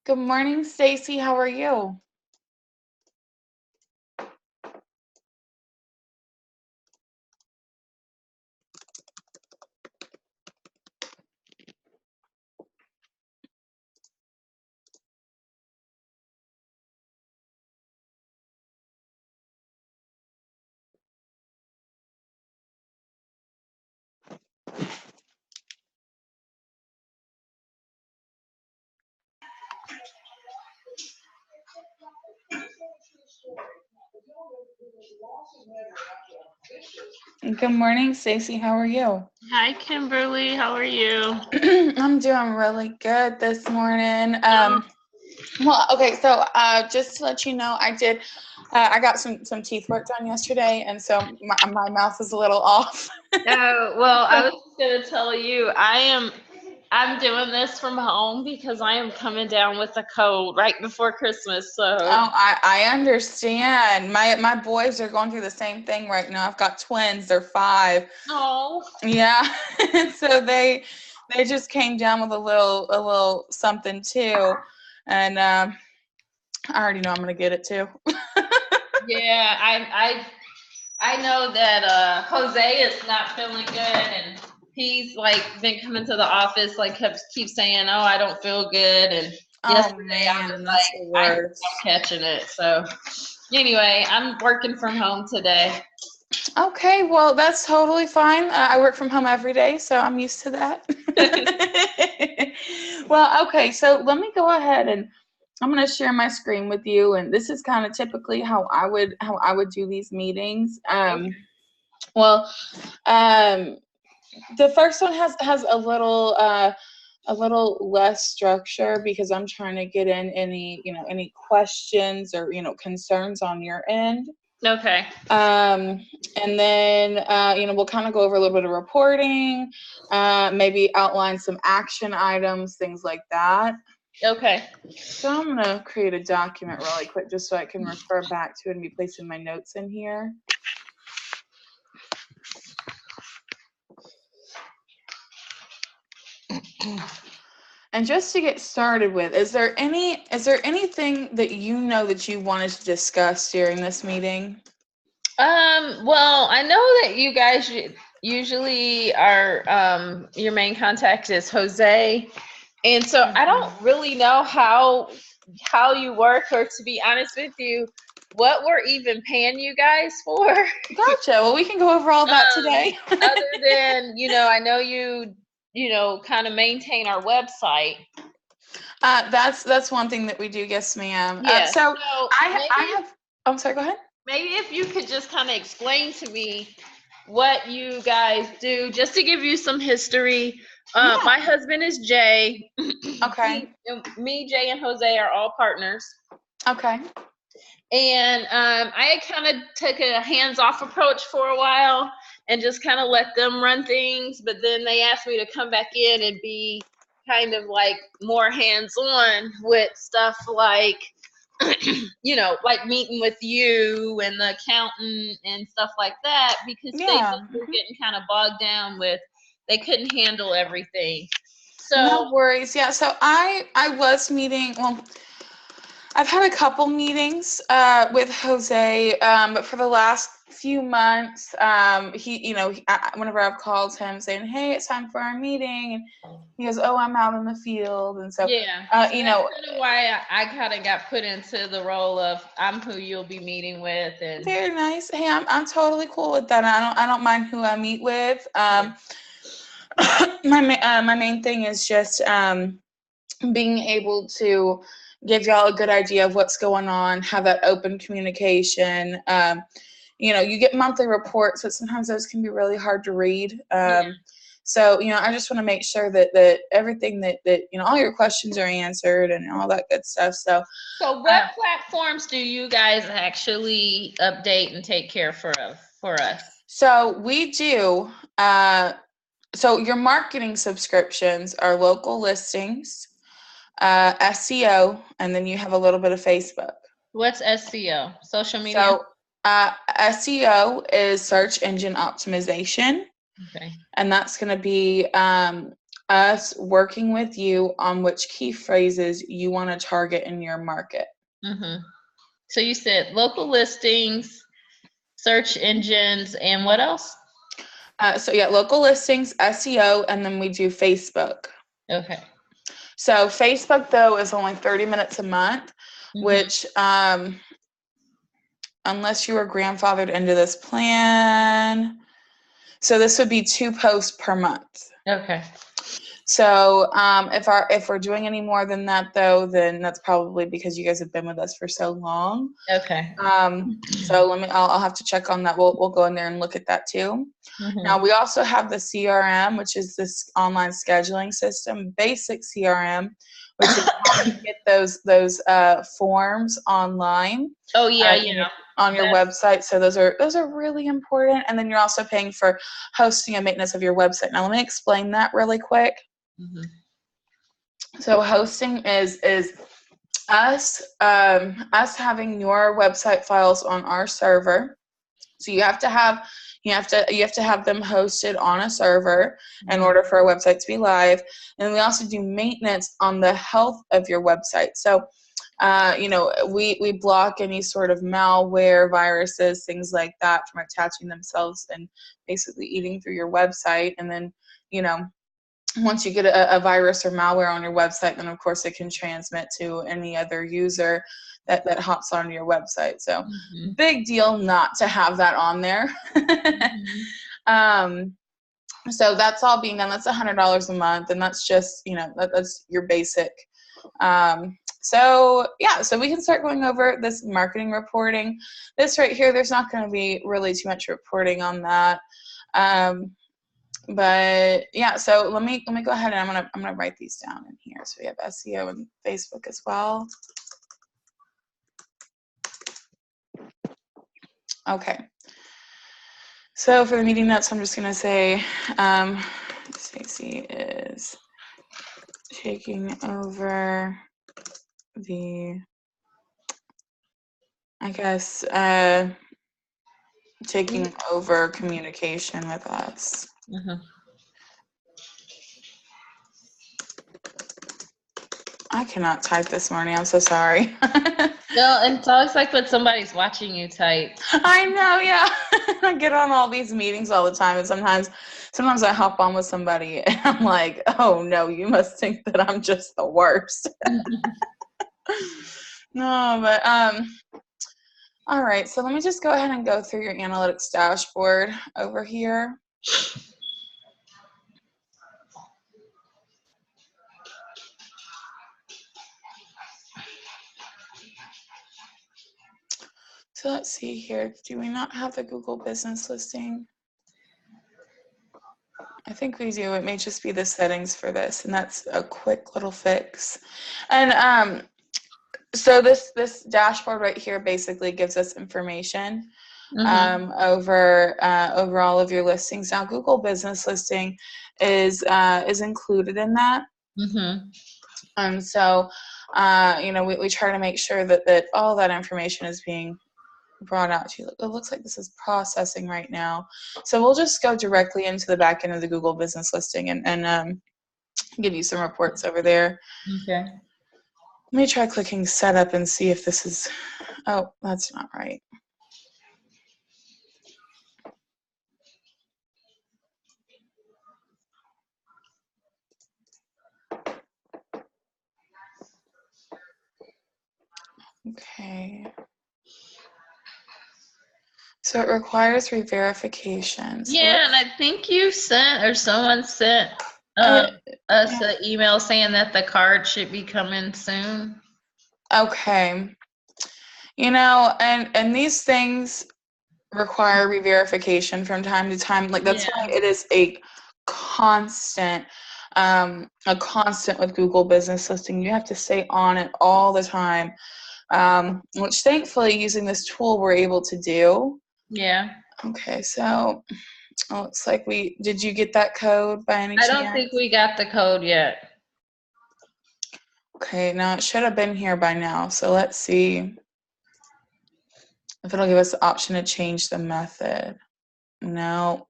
Good morning, Stacye. How are you? Good morning, Stacye. How are you? Hi, Kimberly. How are you? I'm doing really good this morning. Just to let you know, I got some teeth work done yesterday, and so my mouth is a little off. Well, I was going to tell you, I'm doing this from home because I am coming down with a cold right before Christmas. So, Oh, I understand. My boys are going through the same thing right now. I've got twins. They're 5. oh, Yeah. So they just came down with a little something too, and I already know I'm gonna get it too. yeah, I know that Jose is not feeling good, and he's like been coming to the office, like keep saying, "Oh, I don't feel good," and Oh yesterday I was man, that's the like, worst. I'm catching it. So, anyway, I'm working from home today. Okay, well that's totally fine. I work from home every day, so I'm used to that. Well, okay, so let me go ahead and I'm gonna share my screen with you, and this is kind of typically how I would do these meetings. Well, um, the first one has a little less structure because I'm trying to get in any questions or concerns on your end. Okay. Um, and then we'll kind of go over a little bit of reporting, maybe outline some action items, things like that. Okay. So I'm gonna create a document really quick just so I can refer back to it and be placing my notes in here. And just to get started with, is there anything that you know that you wanted to discuss during this meeting? Well, I know that you guys usually are your main contact is Jose, and so I don't really know how you work, or to be honest with you, what we're even paying you guys for. Gotcha. Well, we can go over all that today. Other than I know you kind of maintain our website. That's one thing that we do. Yes, ma'am. Yes. So So I have. I'm sorry. Go ahead. maybe if you could just kind of explain to me what you guys do, just to give you some history. Yeah. My husband is Jay. Okay. Me, Jay, and Jose are all partners. Okay. And I kind of took a hands-off approach for a while and just kind of let them run things. But then they asked me to come back in and be kind of like more hands-on with stuff like like meeting with you and the accountant and stuff like that, because they Yeah. just were getting kind of bogged down with, they couldn't handle everything. So, No worries. Yeah. So I was meeting. Well, I've had a couple meetings with Jose, but for the last few months, whenever I've called him saying, "Hey, it's time for our meeting," and he goes, "Oh, I'm out in the field," and so, yeah, so you that's know, kind of why I kind of got put into the role of I'm who you'll be meeting with. And very nice. Hey, I'm totally cool with that. I don't mind who I meet with. My main thing is just being able to give y'all a good idea of what's going on, have that open communication. You get monthly reports, but sometimes those can be really hard to read. So, I just want to make sure that everything that all your questions are answered and all that good stuff. So, what platforms do you guys actually update and take care for us? so we do. So your marketing subscriptions are local listings, SEO, and then you have a little bit of Facebook. What's SEO? Social media? So SEO is search engine optimization, Okay. and that's going to be us working with you on which key phrases you want to target in your market. Mm-hmm. So you said local listings, search engines, and what else? So yeah, local listings, SEO, and then we do Facebook. Okay. So Facebook though is only 30 minutes a month, which unless you were grandfathered into this plan, so this would be 2 posts per month. Okay. So if we're doing any more than that though, then that's probably because you guys have been with us for so long. Okay. So I'll have to check on that. We'll go in there and look at that too. Now we also have the CRM, which is this online scheduling system, basic CRM, which is how you get those forms online. Oh yeah, on your website. So those are really important. And then you're also paying for hosting and maintenance of your website. Now let me explain that really quick. So hosting is us having your website files on our server. So you have to have them hosted on a server in order for our website to be live. And we also do maintenance on the health of your website. So we block any sort of malware, viruses, things like that from attaching themselves and basically eating through your website. And then, once you get a virus or malware on your website, then of course it can transmit to any other user that hops onto your website. So big deal not to have that on there. So that's all being done. That's $100 a month, and that's just that's your basic. So we can start going over this marketing reporting. This right here, there's not going to be really too much reporting on that. But yeah, so let me go ahead and I'm gonna write these down in here. So we have SEO and Facebook as well. Okay. So for the meeting notes, I'm just gonna say Stacye is taking over the, taking over communication with us. I cannot type this morning. I'm so sorry. No, and it's always like when somebody's watching you type. I know, yeah. I get on all these meetings all the time, and sometimes I hop on with somebody, and I'm like, oh no, you must think that I'm just the worst. No, but all right. So let me just go ahead and go through your analytics dashboard over here. So let's see here. Do we not have the Google business listing? I think we do. It may just be the settings for this, and that's a quick little fix. And so this dashboard right here basically gives us information over all of your listings. Now, Google business listing is included in that. So we try to make sure that all that information is being brought out to you. It looks like this is processing right now. So we'll just go directly into the back end of the Google business listing and give you some reports over there. Okay. Let me try clicking setup and see if this is, oh, that's not right. Okay. So it requires re-verification. So yeah, and I think you sent or someone sent us an email saying that the card should be coming soon. Okay. And these things require re-verification from time to time. Like that's why it is a constant with Google business listing. You have to stay on it all the time. Which thankfully using this tool we're able to do. Yeah. Okay, so it looks like did you get that code by any chance? I don't think we got the code yet. Okay, now it should have been here by now. So let's see if it'll give us the option to change the method. No.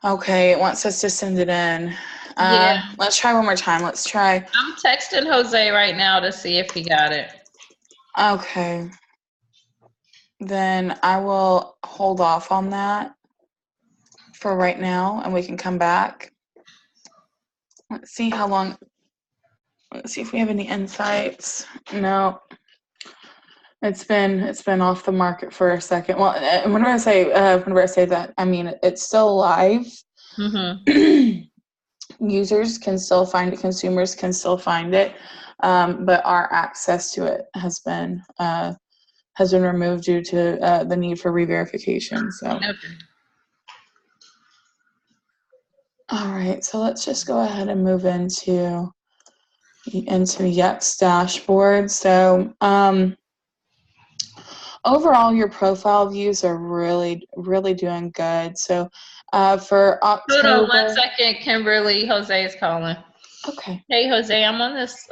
Okay, it wants us to send it in. Yeah. Let's try one more time. Let's try. I'm texting Jose right now to see if he got it. Okay. Then I will hold off on that for right now, and we can come back. Let's see how long. Let's see if we have any insights. No, it's been off the market for a second. Well, whenever I say that, I mean it's still live. Mm-hmm. Users can still find it. Consumers can still find it, but our access to it has been removed due to the need for re-verification. So. Okay. All right, so let's just go ahead and move into Yext dashboard. So overall, your profile views are really, really doing good. So for October. Hold on 1 second, Kimberly. Jose is calling. Okay. Hey, Jose, I'm on this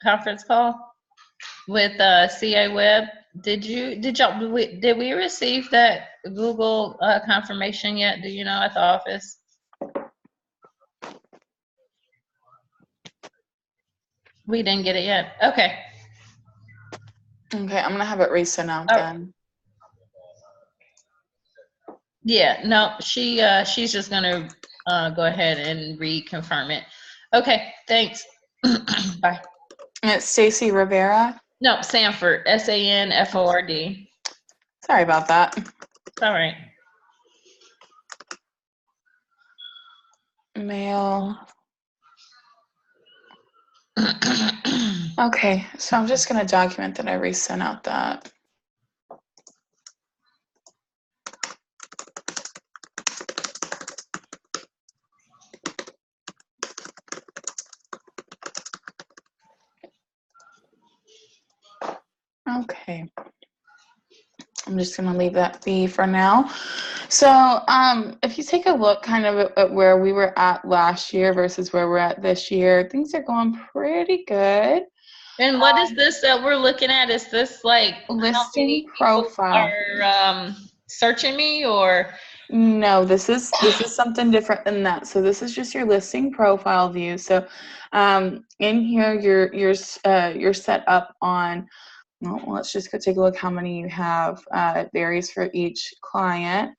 conference call with CA Web. Did we receive that Google confirmation yet? Do you know, at the office? We didn't get it yet. Okay. Okay, I'm gonna have it resent out then. Yeah, no, she's just gonna go ahead and reconfirm it. Okay, thanks. Bye. And it's Stacye Rivera. No, Sanford, Sanford. Sorry about that. It's all right. Mail. Okay, so I'm just gonna document that I resent out that. Okay. I'm just going to leave that be for now. So if you take a look kind of at where we were at last year versus where we're at this year, things are going pretty good. And what is this that we're looking at? Is this like listing profile are searching me, or? No, this is something different than that. So this is just your listing profile view. So in here you're set up on. Well, let's just go take a look how many you have. It varies for each client,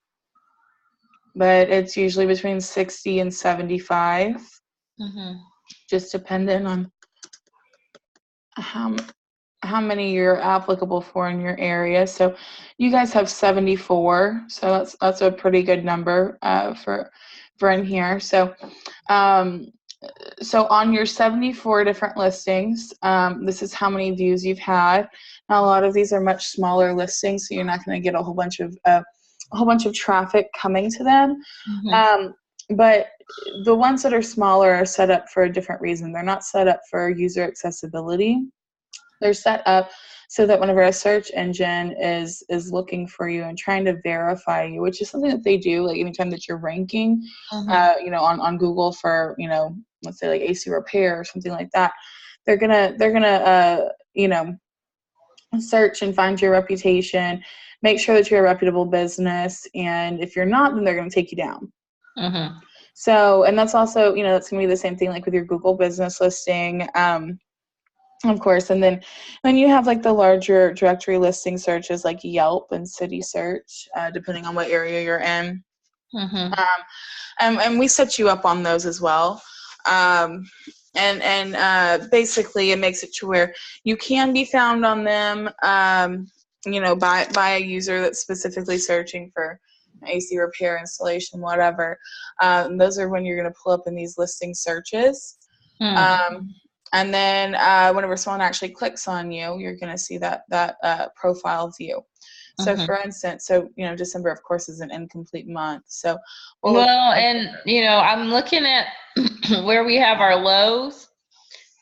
but it's usually between 60 and 75, just depending on how many you're applicable for in your area. So you guys have 74, so that's a pretty good number for in here. So so on your 74 different listings, this is how many views you've had. Now, a lot of these are much smaller listings, so you're not going to get a whole bunch of traffic coming to them. But the ones that are smaller are set up for a different reason. They're not set up for user accessibility. They're set up so that whenever a search engine is looking for you and trying to verify you, which is something that they do, like anytime that you're ranking, on Google for, let's say like AC repair or something like that, they're gonna search and find your reputation, make sure that you're a reputable business, and if you're not, then they're gonna take you down. So, and that's also, that's gonna be the same thing like with your Google business listing. Of course, and then you have like the larger directory listing searches like Yelp and City Search, depending on what area you're in. And we set you up on those as well. Basically, it makes it to where you can be found on them, by a user that's specifically searching for AC repair, installation, whatever. Those are when you're going to pull up in these listing searches. And then whenever someone actually clicks on you, you're going to see that profile view. So for instance, December, of course, is an incomplete month. So, I'm looking at where we have our lows,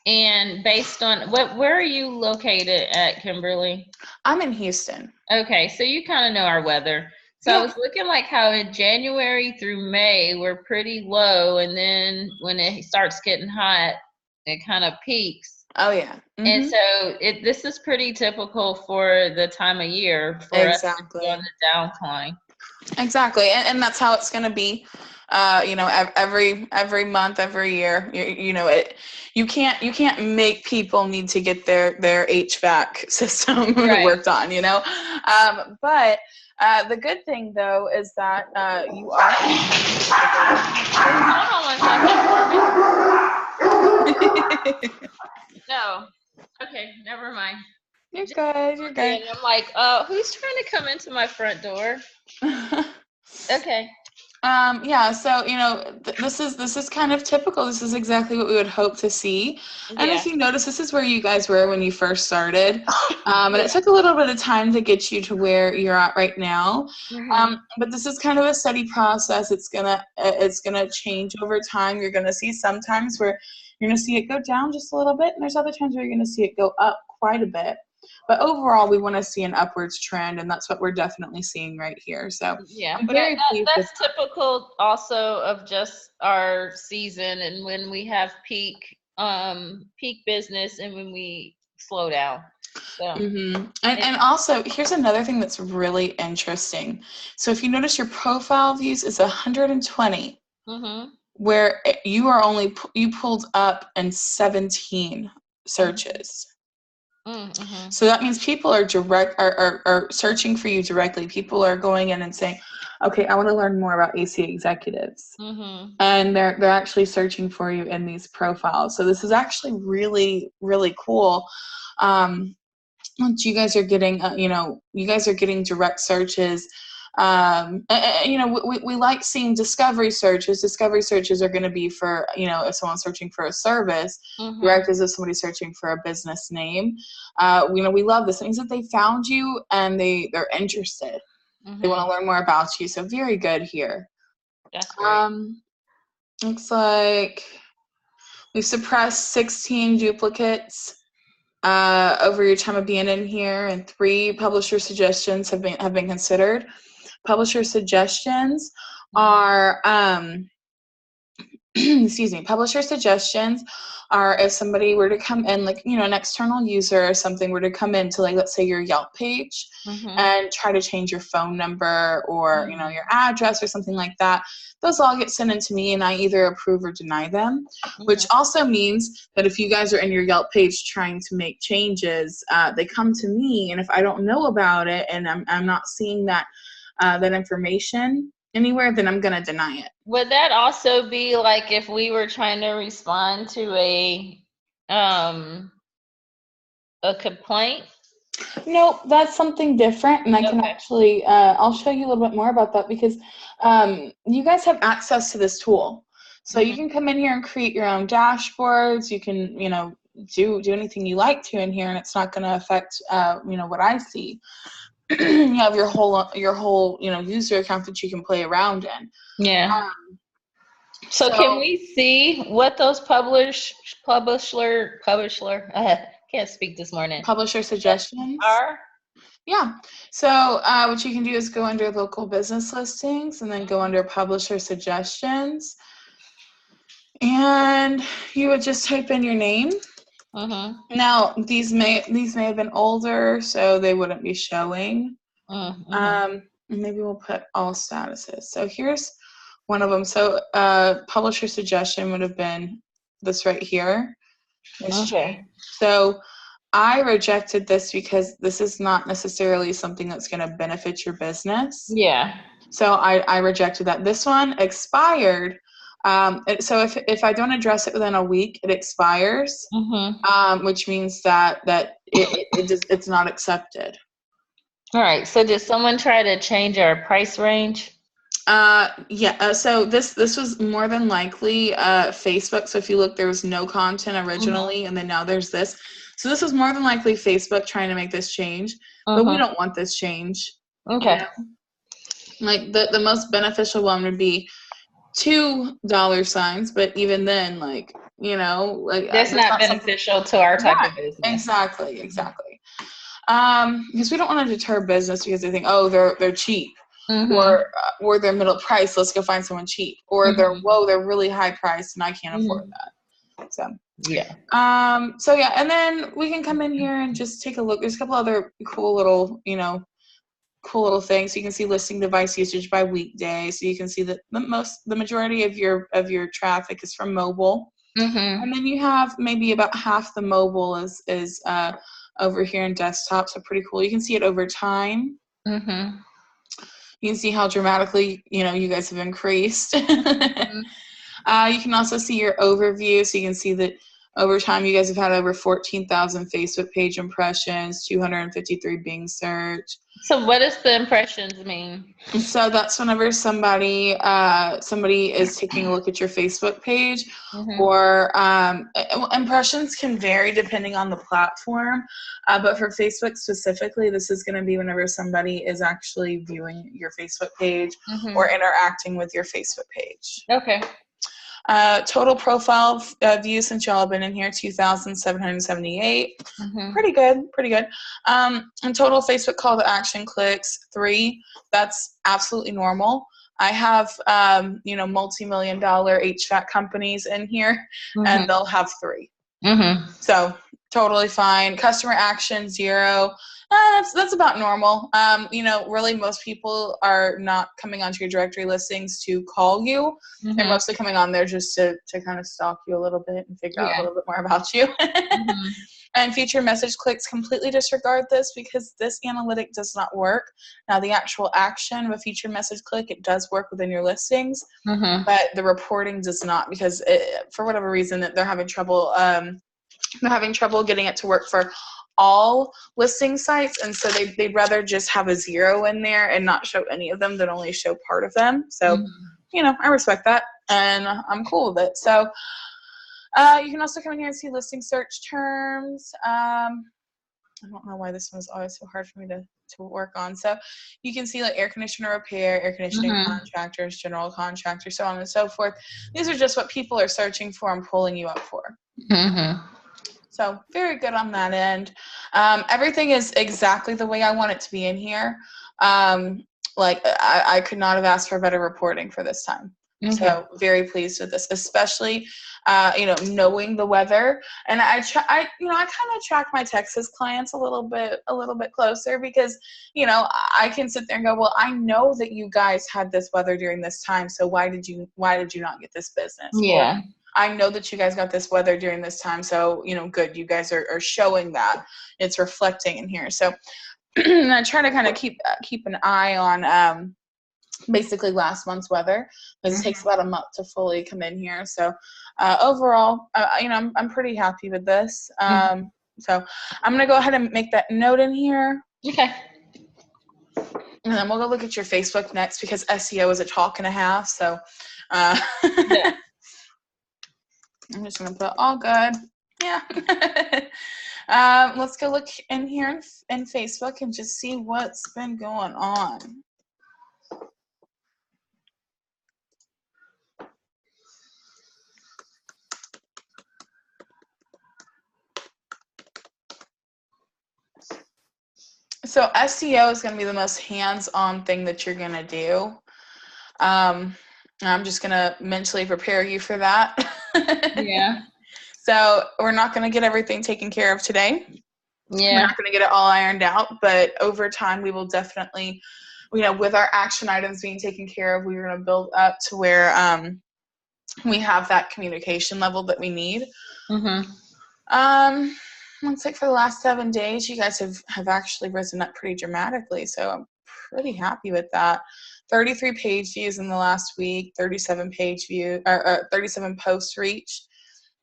and based on where are you located at, Kimberly? I'm in Houston. Okay, so you kind of know our weather. So I was looking like how in January through May, we're pretty low. And then when it starts getting hot, it kind of peaks. Oh yeah. And so this is pretty typical for the time of year for us to be on the downcline. Exactly, and that's how it's going to be. Every month, every year, you can't make people need to get their HVAC system worked on. But the good thing though is that you are. No. Okay, never mind. You're good. You're good. And I'm like, who's trying to come into my front door? Okay. Yeah, so this is kind of typical. This is exactly what we would hope to see. And if you notice, this is where you guys were when you first started. And it took a little bit of time to get you to where you're at right now. But this is kind of a steady process. It's gonna change over time. You're gonna see sometimes where you're gonna see it go down just a little bit, and there's other times where you're gonna see it go up quite a bit. But overall, we want to see an upwards trend, and that's what we're definitely seeing right here. So yeah, I'm but very that's typical also of just our season, and when we have peak business, and when we slow down. So. And also, here's another thing that's really interesting. So if you notice, your profile views is 120, where you pulled up in 17 searches. So that means people are searching for you directly. People are going in and saying, okay, I want to learn more about AC executives. And they're actually searching for you in these profiles. So this is actually really, really cool. You guys are getting, you guys are getting direct searches. We like seeing discovery searches. Discovery searches are going to be for, if someone's searching for a service. Direct is if somebody's searching for a business name. We love this. It means that they found you and they're interested. They want to learn more about you. So very good here. That's great. Looks like we've suppressed 16 duplicates over your time of being in here, and 3 publisher suggestions have been considered. Publisher suggestions are excuse me. Publisher suggestions are if somebody were to come in, like, an external user or something were to come into, like, let's say your Yelp page and try to change your phone number or, your address or something like that. Those all get sent in to me, and I either approve or deny them, which also means that if you guys are in your Yelp page trying to make changes, they come to me, and if I don't know about it and I'm not seeing that information anywhere, then I'm going to deny it. Would that also be like if we were trying to respond to a complaint? No, that's something different, and I can actually I'll show you a little bit more about that, because you guys have access to this tool. So you can come in here and create your own dashboards. You can, do anything you like to in here, and it's not going to affect what I see. You have your whole user account that you can play around in. Yeah. So can we see what those publisher can't speak this morning. Publisher suggestions are? Yeah. So what you can do is go under local business listings and then go under publisher suggestions. And you would just type in your name. Now these may have been older, so they wouldn't be showing. Maybe we'll put all statuses. So here's one of them. So publisher suggestion would have been this right here. So I rejected this because this is not necessarily something that's going to benefit your business. Yeah. So I rejected that. This one expired. So if I don't address it within a week, it expires, which means that it's not accepted. All right. So did someone try to change our price range? Yeah. So this was more than likely Facebook. So if you look, there was no content originally, and then now there's this. So this was more than likely Facebook trying to make this change, but we don't want this change. Okay. Like the most beneficial one would be $2, but even then, that's not beneficial to our type of business. Exactly. Because we don't want to deter business because they think, oh, they're cheap, or they're middle price. Let's go find someone cheap, or they're really high priced and I can't afford that. So yeah. And then we can come in here and just take a look. There's a couple other cool little cool little things. So you can see listing device usage by weekday. So you can see that the majority of your traffic is from mobile. And then you have maybe about half the mobile is over here in desktop. So pretty cool. You can see it over time. You can see how dramatically, you guys have increased. You can also see your overview. So you can see that over time, you guys have had over 14,000 Facebook page impressions, 253 Bing search. So what does the impressions mean? So that's whenever somebody is taking a look at your Facebook page, or impressions can vary depending on the platform. But for Facebook specifically, this is going to be whenever somebody is actually viewing your Facebook page or interacting with your Facebook page. Okay. Total profile views since y'all have been in here, 2,778. Pretty good. And total Facebook call to action clicks, 3. That's absolutely normal. I have, multi-million-dollar HVAC companies in here, and they'll have 3. So totally fine. Customer action, 0. That's about normal. Really most people are not coming onto your directory listings to call you. They're mostly coming on there just to kind of stalk you a little bit and figure out a little bit more about you. And feature message clicks, completely disregard this because this analytic does not work. Now the actual action of a feature message click, it does work within your listings, but the reporting does not, because for whatever reason that they're having trouble getting it to work for all listing sites, and so they'd rather just have a 0 in there and not show any of them than only show part of them. So I respect that, and I'm cool with it. So you can also come in here and see listing search terms. I don't know why this one was always so hard for me to work on. So you can see like air conditioner repair, air conditioning contractors, general contractors, so on and so forth. These are just what people are searching for and pulling you up for. So very good on that end. Everything is exactly the way I want it to be in here. I could not have asked for better reporting for this time. So very pleased with this, especially, knowing the weather. And I kind of track my Texas clients a little bit closer because, I can sit there and go, well, I know that you guys had this weather during this time. So why did you not get this business? Yeah. Or, I know that you guys got this weather during this time. So, good. You guys are showing that it's reflecting in here. So I try to kind of keep an eye on, basically last month's weather, because it takes about a month to fully come in here. So overall, I'm pretty happy with this. So I'm gonna go ahead and make that note in here. Okay. And then we'll go look at your Facebook next, because SEO is a talk and a half. So Yeah. I'm just gonna put all good. Yeah. Let's go look in here in Facebook and just see what's been going on. So SEO is going to be the most hands-on thing that you're going to do. I'm just going to mentally prepare you for that. Yeah. So we're not going to get everything taken care of today. Yeah. We're not going to get it all ironed out, but over time we will definitely, with our action items being taken care of, we're going to build up to where we have that communication level that we need. Looks like for the last 7 days, you guys have actually risen up pretty dramatically. So I'm pretty happy with that. 33 page views in the last week, 37 page view, or 37 posts reached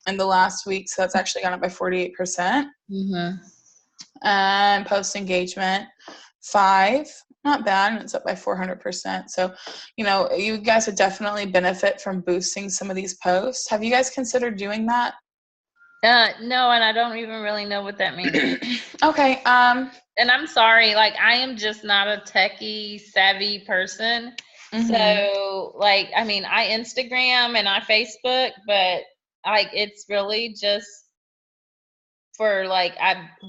in the last week. So that's actually gone up by 48%. And post engagement, 5. Not bad, and it's up by 400%. So, you guys would definitely benefit from boosting some of these posts. Have you guys considered doing that? No, and I don't even really know what that means. Okay. And I'm sorry, I am just not a techie savvy person. So, I Instagram and I Facebook, but it's really just for like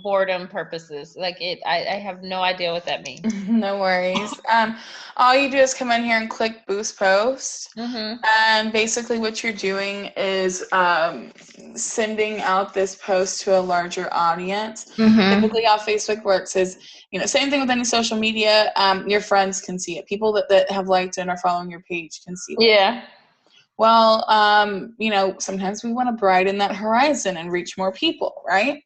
boredom purposes. Like I have no idea what that means. No worries. All you do is come in here and click boost post. And basically what you're doing is sending out this post to a larger audience. Typically how Facebook works is, same thing with any social media, your friends can see it. People that have liked and are following your page can see it. Yeah. Well, sometimes we want to brighten that horizon and reach more people, right?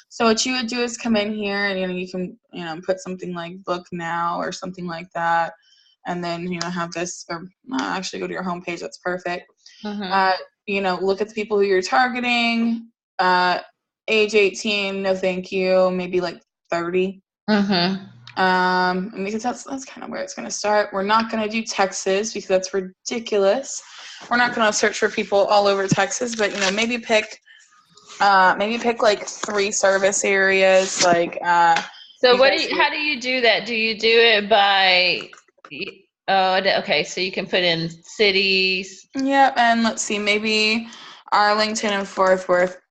So what you would do is come in here and, you can, put something like book now or something like that. And then, have this, or actually go to your homepage. That's perfect. Look at the people who you're targeting. Age 18, no thank you. Maybe like 30. Because that's kind of where it's going to start. We're not going to do Texas because that's ridiculous. We're not going to search for people all over Texas, but maybe pick like 3 service areas. Like so how do you do that? Do you do it by okay, so you can put in cities. Yep, and let's see, maybe Arlington and Fort Worth.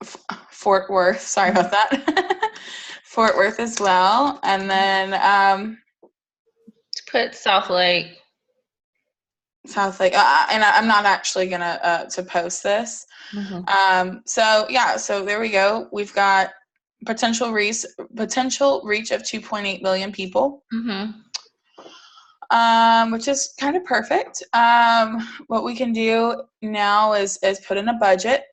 Sorry about that. Fort Worth as well, and then put South Lake. And I'm not actually gonna to post this. So there we go. We've got potential reach of 2.8 billion people. Which is kind of perfect. What we can do now is put in a budget.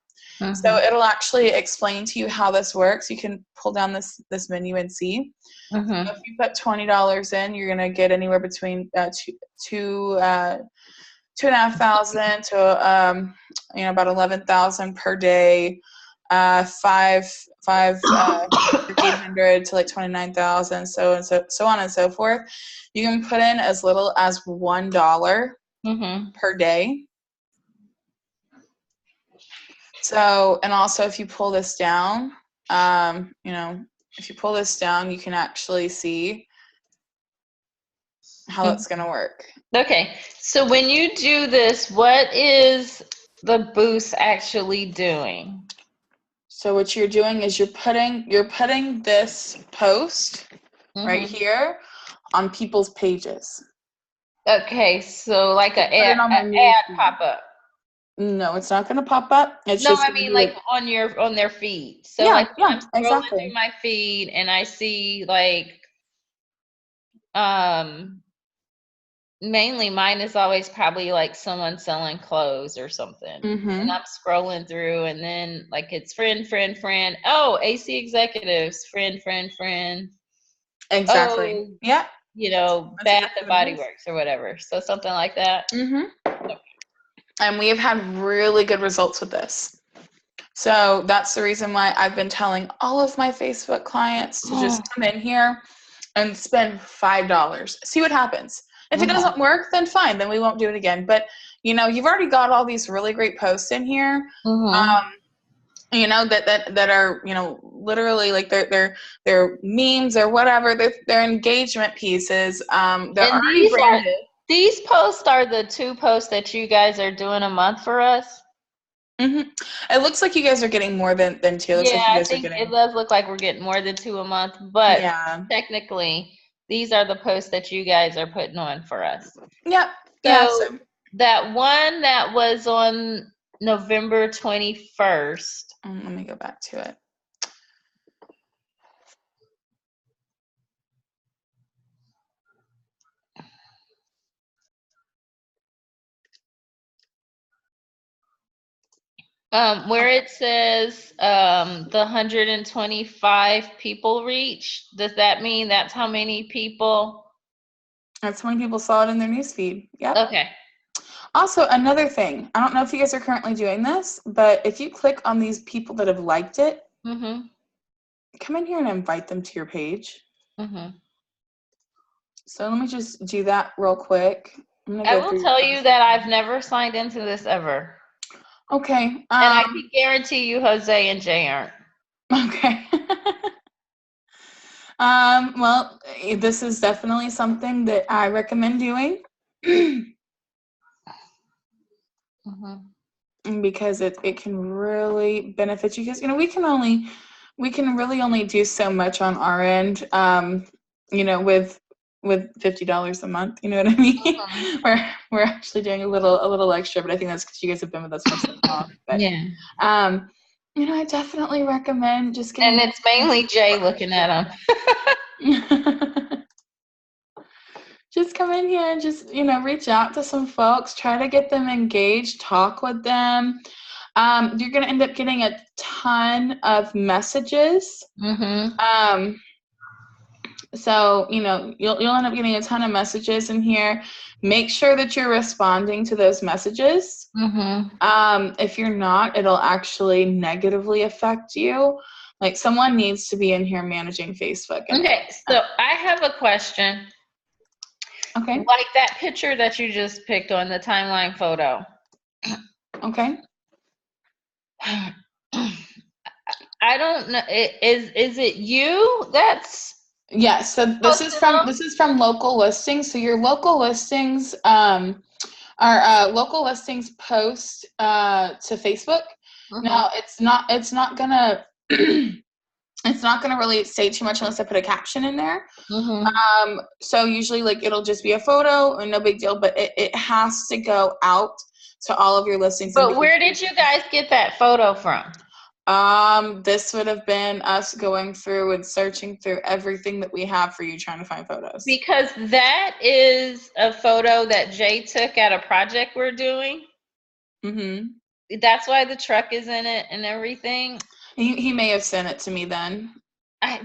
So it'll actually explain to you how this works. You can pull down this menu and see. So if you put $20 in, you're gonna get anywhere between $2,500 to about $11,000 per day. 1,500 to like 29,000, so on and so forth. You can put in as little as $1 per day. So, and also if you pull this down, you can actually see how it's going to work. Okay, so when you do this, what is the boost actually doing? So what you're doing is you're putting this post right here on people's pages. Okay, so like an ad pop up. No, it's not going to pop up. It's I mean like on their feed. So I'm scrolling exactly through my feed and I see like mainly mine is always probably like someone selling clothes or something. And I'm scrolling through and then like it's friend. Oh, AC executives, friend. Exactly. Oh, yeah. Bath and Body Works or whatever. So something like that. Okay. And we have had really good results with this. So that's the reason why I've been telling all of my Facebook clients to just come in here and spend $5. See what happens. If it doesn't work, then fine. Then we won't do it again. But, you've already got all these really great posts in here, that are, literally like they're memes or whatever. They're engagement pieces. They're already branded. These posts are the 2 posts that you guys are doing a month for us? It looks like you guys are getting more than 2. I think it does look like we're getting more than 2 a month, but technically these are the posts that you guys are putting on for us. Yep. So that one that was on November 21st. Let me go back to it. Where it says the 125 people reached, does that mean that's how many people? That's how many people saw it in their newsfeed. Yep. Okay. Also, another thing, I don't know if you guys are currently doing this, but if you click on these people that have liked it, come in here and invite them to your page. So let me just do that real quick. I will tell you that I've never signed into this ever. Okay. And I can guarantee you Jose and Jay aren't. Okay. Well, this is definitely something that I recommend doing. because it can really benefit you, because we can really only do so much on our end, with $50 a month, you know what I mean? We're actually doing a little extra, but I think that's because you guys have been with us for so long. But Yeah. I definitely recommend just getting. And it's mainly Jay looking at them. Just come in here and just, reach out to some folks, try to get them engaged, talk with them. You're going to end up getting a ton of messages. So, you'll end up getting a ton of messages in here. Make sure that you're responding to those messages. If you're not, it'll actually negatively affect you. Like, someone needs to be in here managing Facebook. Okay, so I have a question. Okay. Like that picture that you just picked on the timeline photo. Okay. I don't know. Is it you that's? Yes. So this is from local listings. So your local listings are local listings post to Facebook. Now it's not gonna it's not gonna really say too much unless I put a caption in there. So usually it'll just be a photo and no big deal, but it has to go out to all of your listings. But where did you guys get that photo from? This would have been us going through and searching through everything that we have for you, trying to find photos. Because that is a photo that Jay took at a project we're doing. That's why the truck is in it and everything. He may have sent it to me then.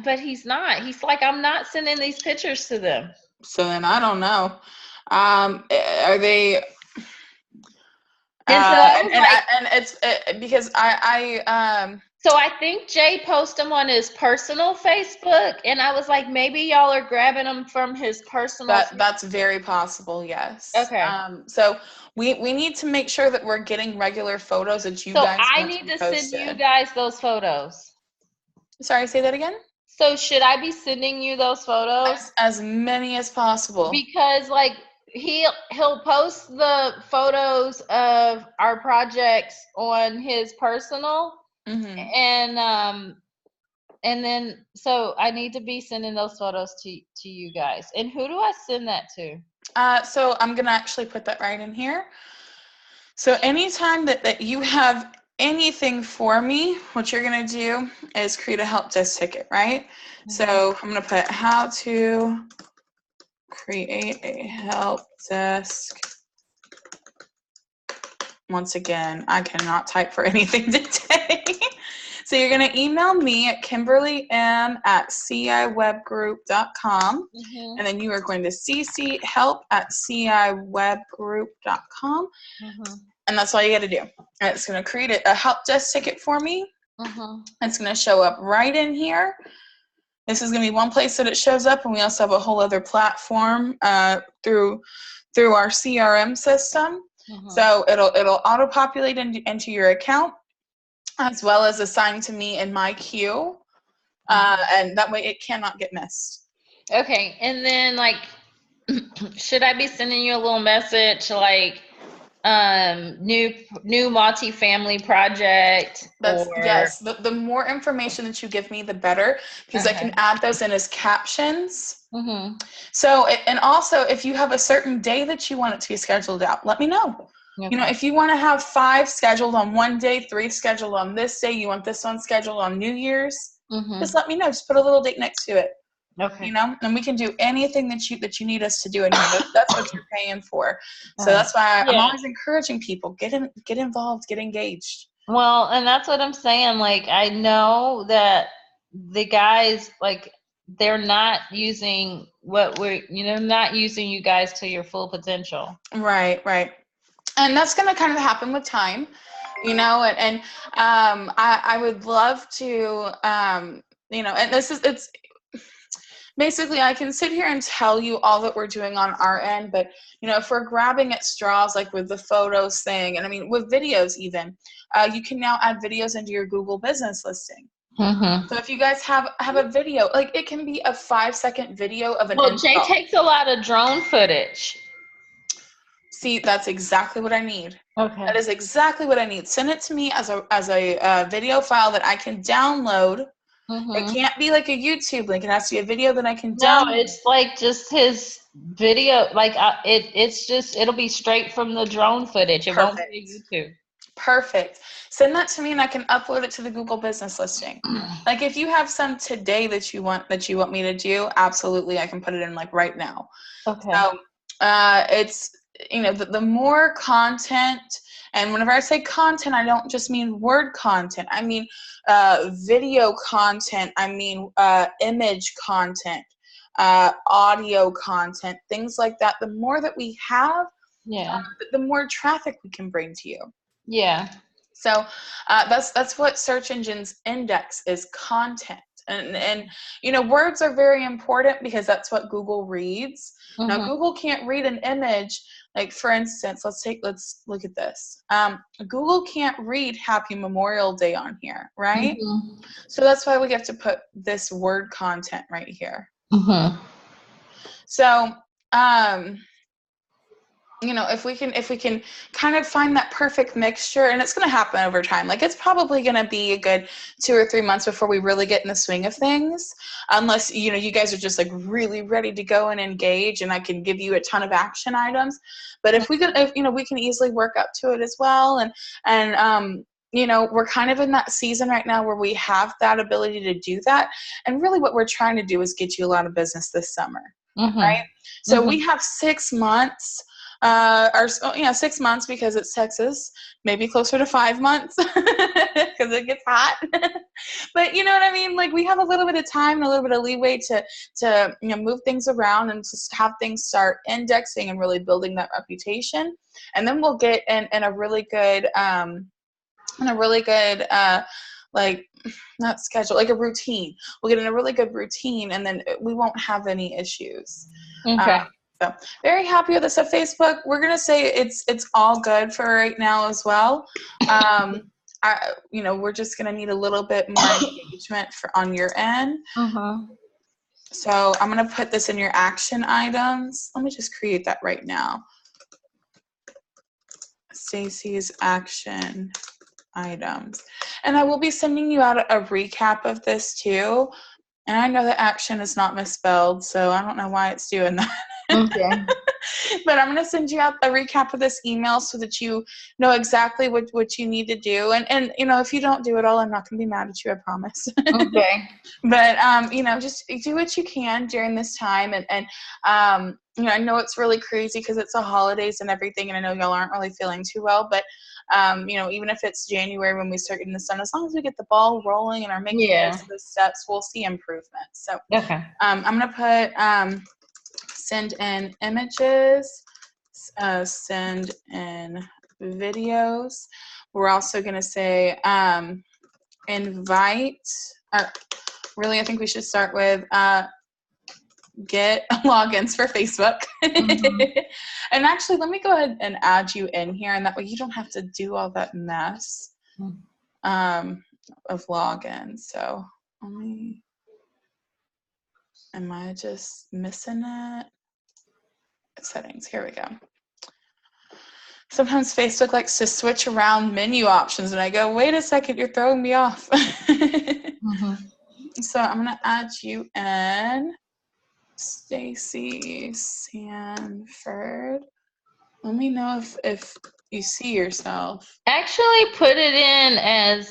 But he's not. He's like, I'm not sending these pictures to them. So then I don't know. Are they? And so it's because I So I think Jay posted them on his personal Facebook, and I was like, maybe y'all are grabbing them from his personal. That's very possible. Yes. Okay. So we need to make sure that we're getting regular photos that you guys. So I need to send you guys those photos. Sorry, say that again. So should I be sending you those photos? As many as possible. Because he'll post the photos of our projects on his personal, and then so I need to be sending those photos to you guys. And who do I send that to? So I'm gonna actually put that right in here. So anytime that you have anything for me, what you're gonna do is create a help desk ticket, right? So I'm gonna put how to create a help desk. Once again, I cannot type for anything today. So you're going to email me at kimberlym@ciwebgroup.com. And then you are going to CC help@ciwebgroup.com. And that's all you got to do. And it's going to create a help desk ticket for me. It's going to show up right in here. This is going to be one place that it shows up, and we also have a whole other platform through our CRM system. So it'll auto-populate into your account, as well as assigned to me in my queue, and that way it cannot get missed. Okay, and then should I be sending you a little message new multifamily project? Yes, the more information that you give me, the better, because I can add those in as captions. So, and also if you have a certain day that you want it to be scheduled out, let me know. If you want to have 5 scheduled on one day, 3 scheduled on this day, you want this one scheduled on New Year's, just let me know. Just put a little date next to it. Okay. And we can do anything that you need us to do in here. That's what you're paying for. So that's why I'm always encouraging people, get involved, get engaged. Well, and that's what I'm saying. I know that the guys, they're not using not using you guys to your full potential. Right. And that's going to kind of happen with time, and I would love to, and it's basically, I can sit here and tell you all that we're doing on our end, but, if we're grabbing at straws, like with the photos thing, and I mean, with videos even, you can now add videos into your Google business listing. So if you guys have a video, it can be a 5-second video of an install. Jay takes a lot of drone footage. See, that's exactly what I need. Okay. That is exactly what I need. Send it to me as a video file that I can download. It can't be like a YouTube link. It has to be a video that I can No, download. it's like just his video. Like it's just it'll be straight from the drone footage. It won't Perfect. be YouTube. Perfect. Send that to me and I can upload it to the Google business listing. Like if you have some today that you want me to do, absolutely I can put it in like right now. Okay. So it's, you know, the more content, and whenever I say content, I don't just mean word content. I mean video content. I mean image content, audio content, things like that. The more that we have, the more traffic we can bring to you. Yeah. So that's what search engines index is, content. And you know, words are very important because that's what Google reads. Now Google can't read an image. Like for instance, let's look at this. Google can't read Happy Memorial Day on here, right? So that's why we have to put this word content right here. So you know, if we can kind of find that perfect mixture, and it's going to happen over time. Like it's probably going to be a good 2 or 3 months before we really get in the swing of things, unless, you know, you guys are just like really ready to go and engage, and I can give you a ton of action items. But if you know, we can easily work up to it as well. And you know, we're kind of in that season right now where we have that ability to do that. And really what we're trying to do is get you a lot of business this summer, right? So we have 6 months. 6 months because it's Texas, maybe closer to 5 months because it gets hot. But you know what I mean? Like we have a little bit of time and a little bit of leeway to you know, move things around and just have things start indexing and really building that reputation. And then we'll get in a really good like not schedule, like a routine. We'll get in a really good routine, and then we won't have any issues. Okay. So very happy with this. So Facebook, we're gonna say it's all good for right now as well. You know, we're just gonna need a little bit more engagement on your end. So I'm gonna put this in your action items. Let me just create that right now. Stacey's action items, and I will be sending you out a recap of this too. And I know that action is not misspelled, so I don't know why it's doing that. Okay. But I'm going to send you out a recap of this email so that you know exactly what you need to do. And you know, if you don't do it all, I'm not going to be mad at you, I promise. Okay. But you know, just do what you can during this time. And you know, I know it's really crazy because it's the holidays and everything, and I know y'all aren't really feeling too well, but you know, even if it's January when we start getting the sun, as long as we get the ball rolling and are making those steps, we'll see improvement. So I'm going to put send in images, send in videos. We're also going to say invite. Really, I think we should start with get logins for Facebook. And actually, let me go ahead and add you in here, and that way you don't have to do all that mess of logins. So am I just missing it? Settings, here we go. Sometimes Facebook likes to switch around menu options, and I go, wait a second, you're throwing me off. So I'm going to add you in, Stacye Sanford. Let me know if you see yourself. Actually, put it in as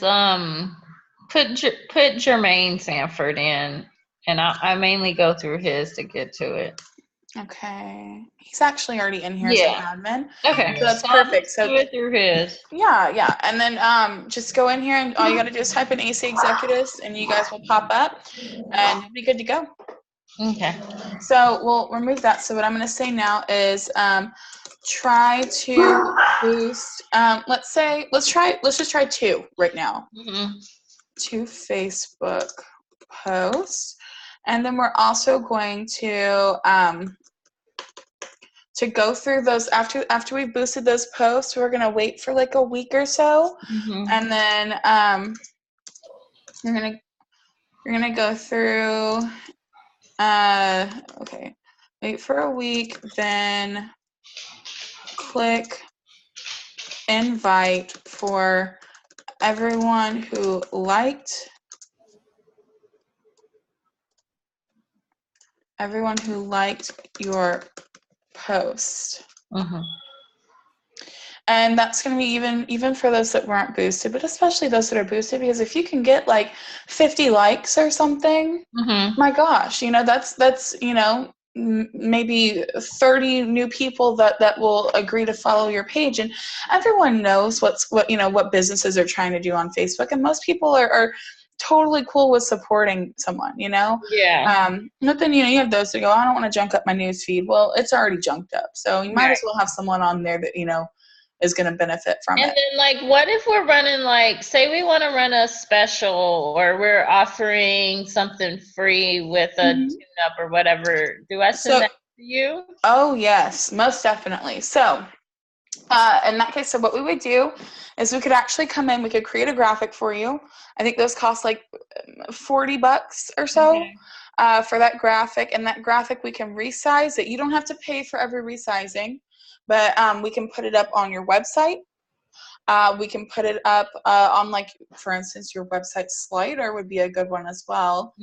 put Jermaine Sanford in, and I mainly go through his to get to it. Okay, he's actually already in here as an admin. Okay, so that's perfect. So do it through his. Yeah, and then just go in here, and all you got to do is type in AC Executives, and you guys will pop up, and you'll be good to go. Okay. So we'll remove that. So what I'm going to say now is try to boost. Let's just try 2 right now. 2 Facebook posts, and then we're also going to go through those after we've boosted those posts. We're going to wait for like a week or so, and then you're gonna go through. Okay, wait for a week, then click invite for everyone who liked your post. Mm-hmm. And that's going to be even for those that weren't boosted, but especially those that are boosted, because if you can get like 50 likes or something, my gosh, that's maybe 30 new people that will agree to follow your page. And everyone knows what businesses are trying to do on Facebook, and most people are totally cool with supporting someone, Yeah. But then you have those that go, I don't want to junk up my news feed. Well, it's already junked up, so you might as well have someone on there that is going to benefit from and it. then, like, what if we're running, like, say we want to run a special, or we're offering something free with a tune-up or whatever? Do I send that to you? Oh, yes, most definitely. So in that case, so what we would do is we could actually come in, we could create a graphic for you. I think those cost like $40 or so for that graphic. And that graphic, we can resize it. You don't have to pay for every resizing, but we can put it up on your website. We can put it up on, like, for instance, your website slider would be a good one as well.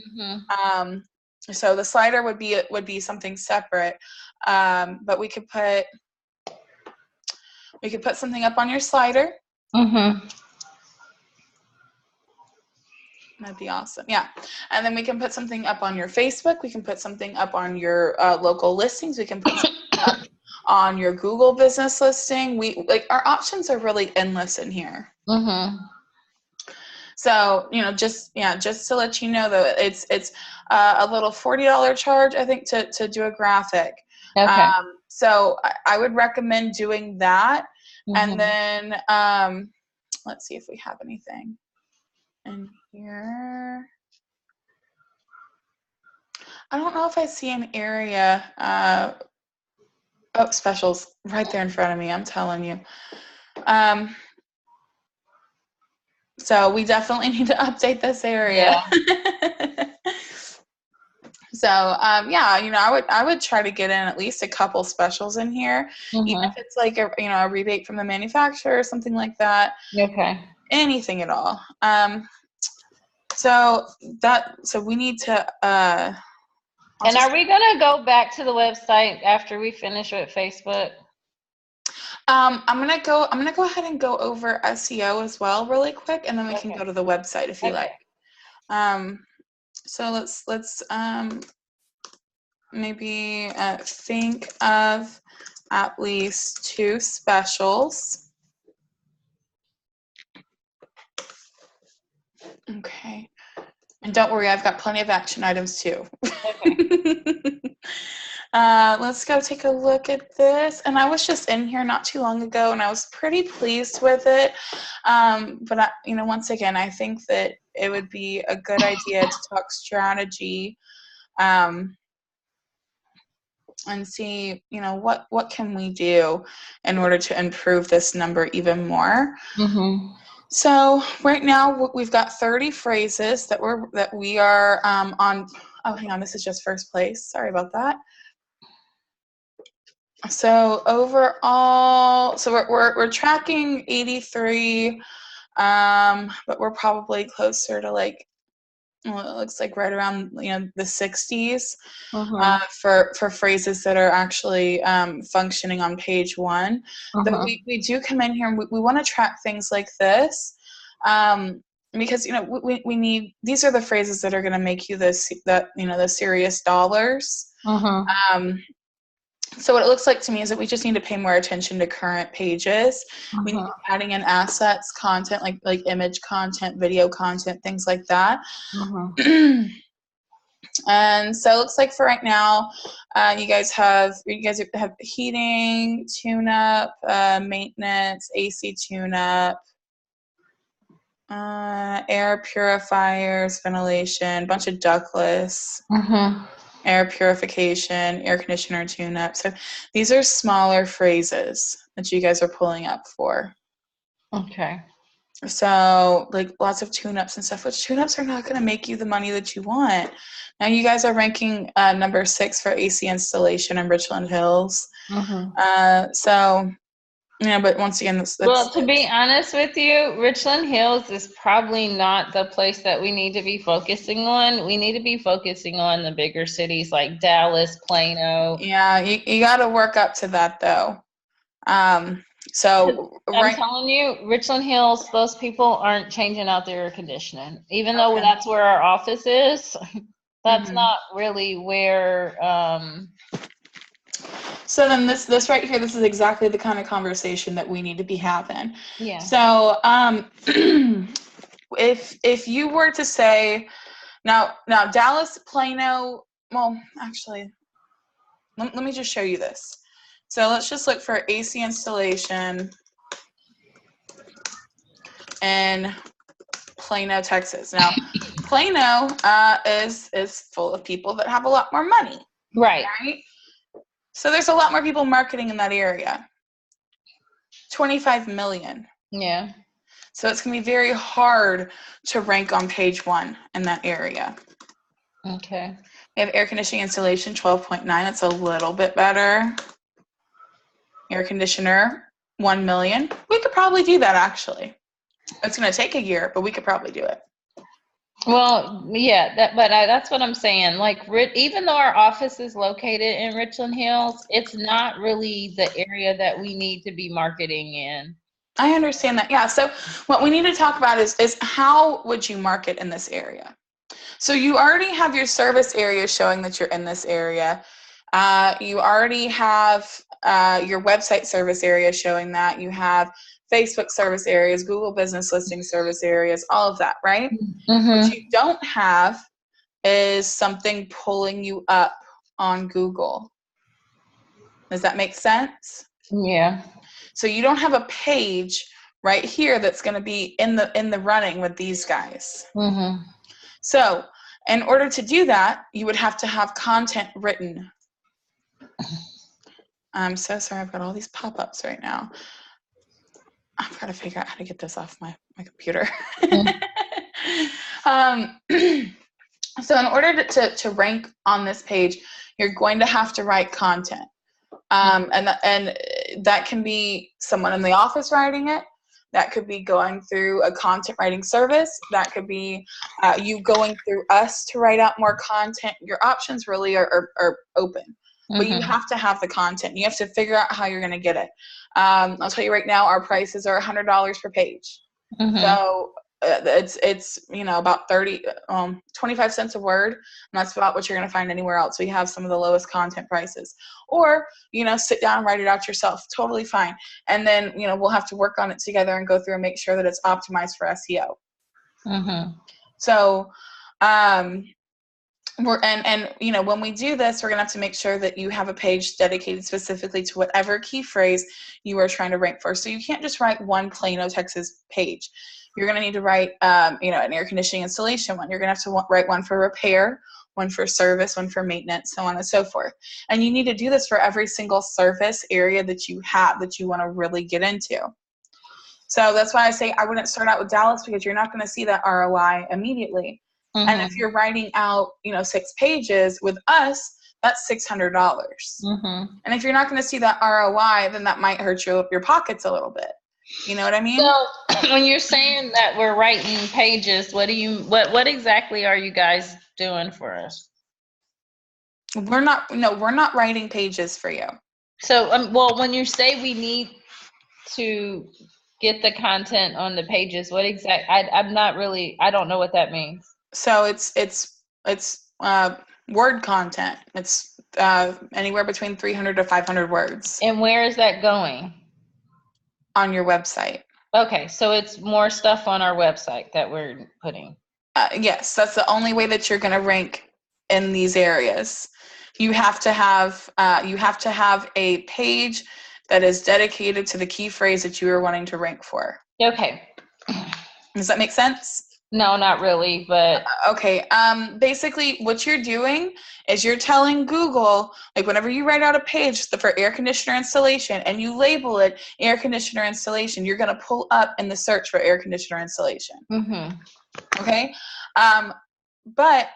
So the slider would be something separate, but we could put something up on your slider. That'd be awesome. Yeah. And then we can put something up on your Facebook. We can put something up on your local listings. We can put something up on your Google business listing. Our options are really endless in here. So, just to let you know, though, it's a little $40 charge, I think, to do a graphic. Okay. So I would recommend doing that. And then let's see if we have anything in here. I don't know if I see an area. Specials right there in front of me, I'm telling you. So we definitely need to update this area. Yeah. So I would try to get in at least a couple specials in here, even if it's like a rebate from the manufacturer or something like that. Okay. Anything at all. So we need to. And are we gonna go back to the website after we finish with Facebook? I'm gonna go ahead and go over SEO as well really quick, and then we can go to the website if you like. So let's maybe think of at least 2 specials. Okay. And don't worry, I've got plenty of action items too. Okay. Let's go take a look at this. And I was just in here not too long ago, and I was pretty pleased with it. But once again, I think that it would be a good idea to talk strategy, and see, what can we do in order to improve this number even more. So right now we've got 30 phrases that we are on. Oh, hang on, this is just first place. Sorry about that. So overall, so we're tracking 83, but we're probably closer to it looks like right around the 60s for phrases that are actually functioning on page 1. But we do come in here and we want to track things like this, because we need, these are the phrases that are going to make you the serious dollars. So what it looks like to me is that we just need to pay more attention to current pages. We need to be adding in assets, content, like image content, video content, things like that. And so it looks like for right now, you guys have heating, tune-up, maintenance, AC tune-up, air purifiers, ventilation, bunch of ductless. Air purification, air conditioner tune-up. So these are smaller phrases that you guys are pulling up for. Okay. So like lots of tune-ups and stuff, which tune-ups are not going to make you the money that you want. Now you guys are ranking number 6 for AC installation in Richland Hills. So Yeah, but once again, that's Well, to be honest with you, Richland Hills is probably not the place that we need to be focusing on. We need to be focusing on the bigger cities like Dallas, Plano. yeah, you got to work up to that though. So I'm right. telling you, Richland Hills, those people aren't changing out their air conditioning. Even though Okay. that's where our office is, that's Mhm. not really where So then this right here, this is exactly the kind of conversation that we need to be having. yeah. So if you were to say now Dallas, Plano, well, actually, let me just show you this. So let's just look for AC installation in Plano, Texas. Now, Plano is full of people that have a lot more money, Right. right? So there's a lot more people marketing in that area. 25 million. Yeah. So it's going to be very hard to rank on page 1 in that area. Okay. We have air conditioning installation, 12.9. That's a little bit better. Air conditioner, 1 million. We could probably do that, actually. It's going to take a year, but we could probably do it. Well, yeah, that's what I'm saying. Like, even though our office is located in Richland Hills, it's not really the area that we need to be marketing in. I understand that. Yeah. So what we need to talk about is how would you market in this area? So you already have your service area showing that you're in this area. You already have your website service area showing that. You have Facebook service areas, Google business listing service areas, all of that, right? What you don't have is something pulling you up on Google. Does that make sense? Yeah. So you don't have a page right here that's going to be in the running with these guys. So in order to do that, you would have to have content written. I'm so sorry, I've got all these pop-ups right now. I've got to figure out how to get this off my computer. So in order to rank on this page, you're going to have to write content. And that can be someone in the office writing it. That could be going through a content writing service. That could be you going through us to write out more content. Your options really are open. But you have to have the content. You have to figure out how you're going to get it. I'll tell you right now, our prices are $100 per page. So it's about 25 cents a word, and that's about what you're going to find anywhere else. We have some of the lowest content prices. Or sit down and write it out yourself. Totally fine. And then we'll have to work on it together and go through and make sure that it's optimized for SEO. So when we do this, we're going to have to make sure that you have a page dedicated specifically to whatever key phrase you are trying to rank for. So you can't just write one Plano, Texas page. You're going to need to write, an air conditioning installation one. You're going to have to write one for repair, one for service, one for maintenance, so on and so forth. And you need to do this for every single service area that you have that you want to really get into. So that's why I say I wouldn't start out with Dallas, because you're not going to see that ROI immediately. And if you're writing out, 6 pages with us, that's $600. And if you're not going to see that ROI, then that might hurt your pockets a little bit. You know what I mean? So when you're saying that we're writing pages, what exactly are you guys doing for us? We're not writing pages for you. So, when you say we need to get the content on the pages, what exactly? I don't know what that means. So it's word content. It's anywhere between 300 to 500 words. And where is that going? On your website. Okay, so it's more stuff on our website that we're putting. Yes, that's the only way that you're going to rank in these areas. You have to have a page that is dedicated to the key phrase that you are wanting to rank for. Okay. Does that make sense? No, not really, but okay. Basically, what you're doing is you're telling Google, like whenever you write out a page for air conditioner installation and you label it air conditioner installation, you're going to pull up in the search for air conditioner installation. Okay. but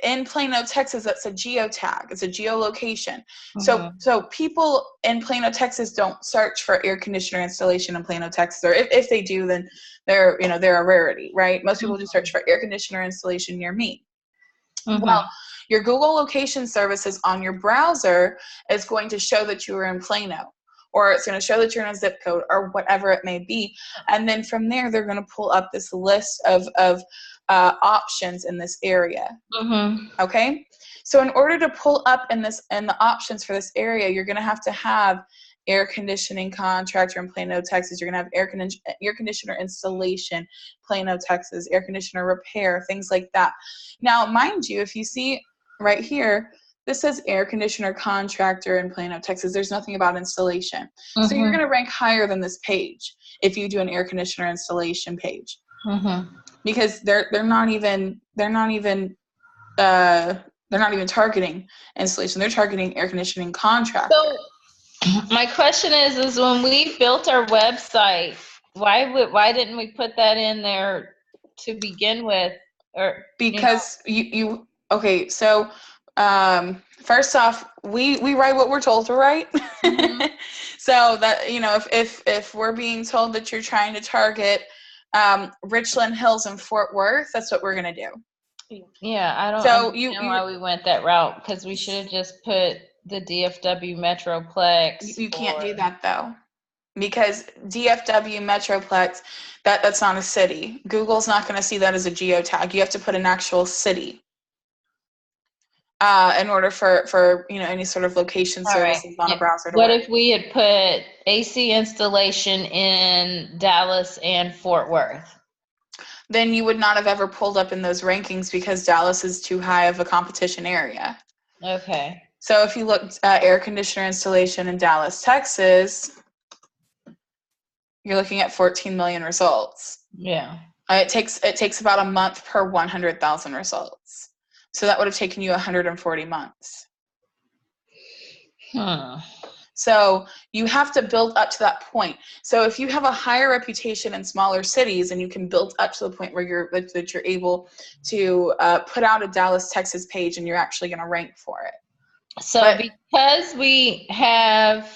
in Plano, Texas, that's a geotag. It's a geolocation. Mm-hmm. So people in Plano, Texas don't search for air conditioner installation in Plano, Texas, or if they do, then they're a rarity, right? Most people just search for air conditioner installation near me. Mm-hmm. Well, your Google location services on your browser is going to show that you are in Plano, or it's going to show that you're in a zip code, or whatever it may be. And then from there, they're going to pull up this list of options in this area. Mm-hmm. Okay, so in order to pull up in the options for this area, you're going to have air conditioning contractor in Plano, Texas. You're going to have air conditioner installation, Plano, Texas, air conditioner repair, things like that. Now, mind you, if you see right here, this says air conditioner contractor in Plano, Texas. There's nothing about installation. Mm-hmm. So you're going to rank higher than this page if you do an air conditioner installation page. Mm-hmm. Because they're not even targeting installation. They're targeting air conditioning contractor. So my question is when we built our website, why didn't we put that in there to begin with? Or because you okay, so first off, we write what we're told to write. Mm-hmm. So that, if we're being told that you're trying to target Richland Hills and Fort Worth, that's what we're gonna do. Yeah, I don't understand why we went that route, because we should have just put the DFW Metroplex. You can't do that though, because DFW Metroplex, that's not a city. Google's not going to see that as a geotag. You have to put an actual city in order for any sort of location services on a browser to work. What if we had put AC installation in Dallas and Fort Worth? Then you would not have ever pulled up in those rankings, because Dallas is too high of a competition area. Okay. So if you looked at air conditioner installation in Dallas, Texas, you're looking at 14 million results. Yeah. It takes about a month per 100,000 results. So that would have taken you 140 months. So you have to build up to that point. So if you have a higher reputation in smaller cities, and you can build up to the point where you're able to put out a Dallas, Texas page, and you're actually going to rank for it. So because we have,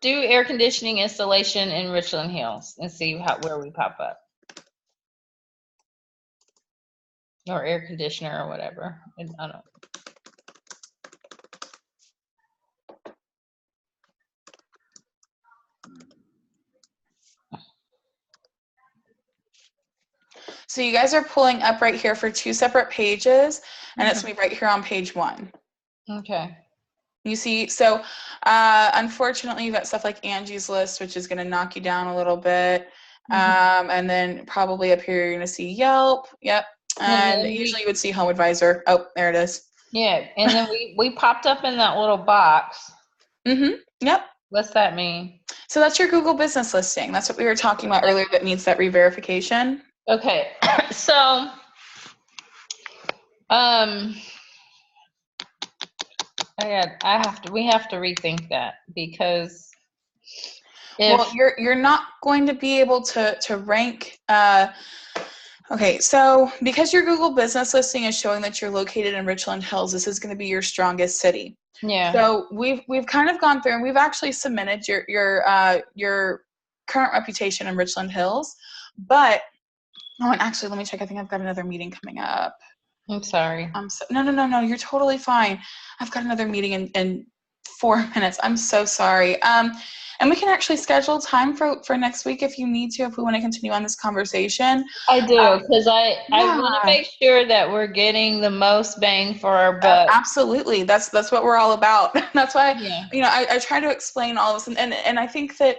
do air conditioning installation in Richland Hills and see where we pop up. Or air conditioner or whatever. I don't know. So you guys are pulling up right here for two separate pages, and it's going to be right here on page 1. Okay. You see, so unfortunately, you've got stuff like Angie's List, which is going to knock you down a little bit. And then probably up here, you're going to see Yelp. Yep. And usually you would see Home Advisor. Oh, there it is. Yeah. And then we popped up in that little box. Mm-hmm. Yep. What's that mean? So that's your Google business listing. That's what we were talking about earlier, that needs that re-verification. Okay. So, we have to rethink that, because well, you're not going to be able to rank. Okay, so because your Google business listing is showing that you're located in Richland Hills, this is going to be your strongest city. Yeah. So we've kind of gone through, and we've actually submitted your current reputation in Richland Hills, but and actually, let me check. I think I've got another meeting coming up. I'm sorry. No. You're totally fine. I've got another meeting in 4 minutes. I'm so sorry. And we can actually schedule time for next week if you need to, if we want to continue on this conversation. I do, because I want to make sure that we're getting the most bang for our buck. Absolutely. That's what we're all about. That's why, I try to explain all of this. And I think that,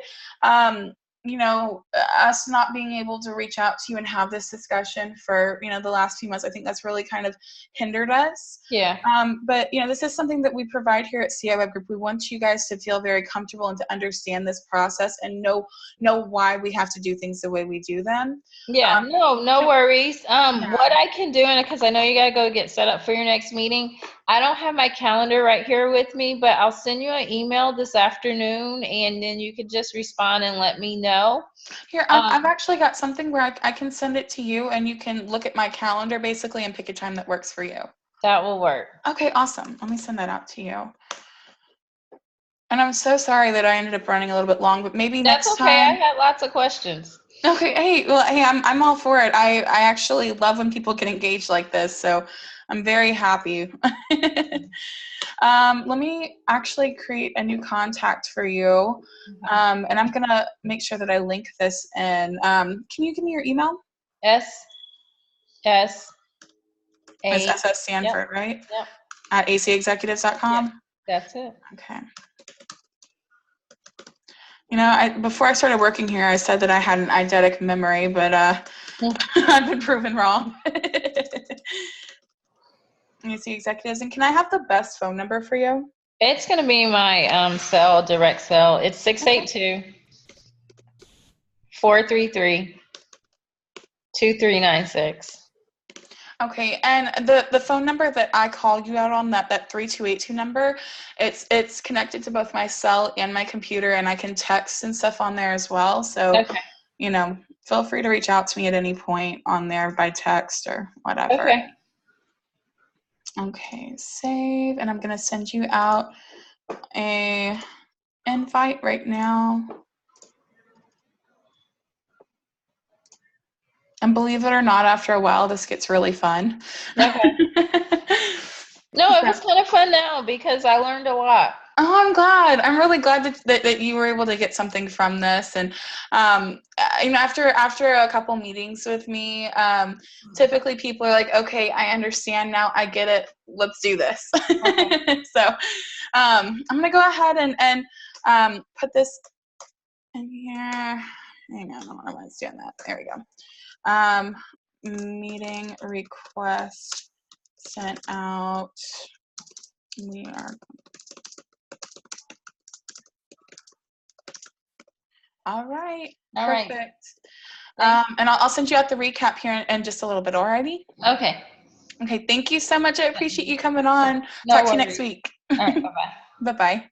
us not being able to reach out to you and have this discussion for, the last few months, I think that's really kind of hindered us. Yeah. But, this is something that we provide here at CI Web Group. We want you guys to feel very comfortable and to understand this process and know why we have to do things the way we do them. Yeah, no worries. What I can do, and because I know you got to go get set up for your next meeting, I don't have my calendar right here with me, but I'll send you an email this afternoon, and then you could just respond and let me know. Here, I've actually got something where I can send it to you, and you can look at my calendar basically and pick a time that works for you. That will work. Okay, awesome. Let me send that out to you. And I'm so sorry that I ended up running a little bit long, but maybe next That's okay. I time. had lots of questions. Okay, hey, I'm all for it. I actually love when people get engaged like this, so I'm very happy. Let me actually create a new contact for you, and I'm gonna make sure that I link this in. Can you give me your email? SS A. It's SS Sanford, right? Yep. At acexecutives.com? Yep. That's it. Okay. You know, before I started working here, I said that I had an eidetic memory, but I've been proven wrong. AC Executives, and can I have the best phone number for you? It's going to be my cell, direct cell. It's 682-433-2396. Okay, and the phone number that I called you out on, that 3282 number, it's connected to both my cell and my computer, and I can text and stuff on there as well. So, Okay. you know, feel free to reach out to me at any point on there by text or whatever. Okay. Okay, save, and I'm gonna send you out a invite right now. And believe it or not, after a while, this gets really fun. Okay. No, it was kind of fun now because I learned a lot. Oh, I'm glad. I'm really glad that you were able to get something from this. And, you know, after a couple meetings with me, typically people are like, okay, I understand now. I get it. Let's do this. Okay. So I'm going to go ahead and put this in here. Hang on, I don't know why it's doing that. There we go. Meeting request sent out. We are all right. Perfect. And I'll send you out the recap here in just a little bit. Alrighty. Okay. Okay. Thank you so much. I appreciate you coming on. No Talk to you worries. next week. All right. Bye-bye. Bye-bye.